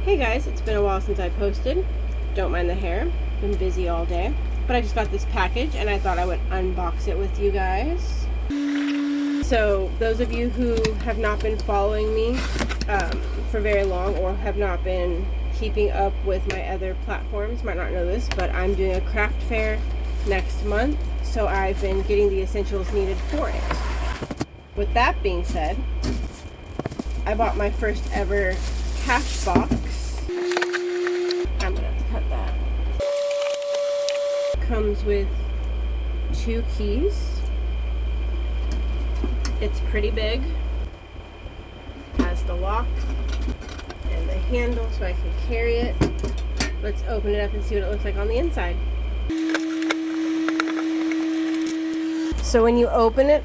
Hey guys, it's been a while since I posted. Don't mind the hair. Been busy all day. But I just got this package and I thought I would unbox it with you guys. So those of you who have not been following me for very long or have not been keeping up with my other platforms might not know this, but I'm doing a craft fair next month. So I've been getting the essentials needed for it. With that being said, I bought my first ever cash box. I'm gonna have to cut that. Comes with 2 keys. It's pretty big. Has the lock and the handle so I can carry it. Let's open it up and see what it looks like on the inside. So when you open it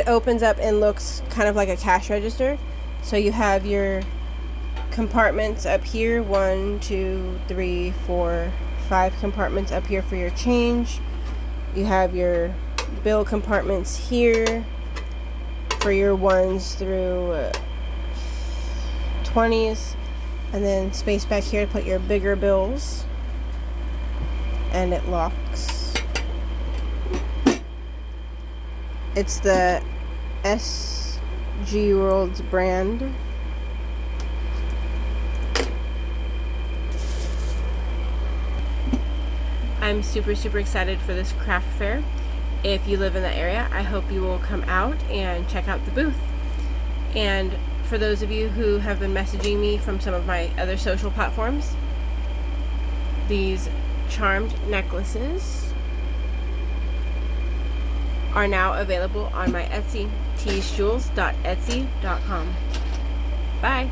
opens up and looks kind of like a cash register. So you have your compartments up here, 1, 2, 3, 4, 5 compartments up here for your change. You have your bill compartments here for your 1s through 20s, and then space back here to put your bigger bills, and it locks. It's the SG World's brand. I'm super excited for this craft fair. If you live in the area, I hope you will come out and check out the booth. And for those of you who have been messaging me from some of my other social platforms, these charmed necklaces are now available on my Etsy, teasjewels.etsy.com. Bye!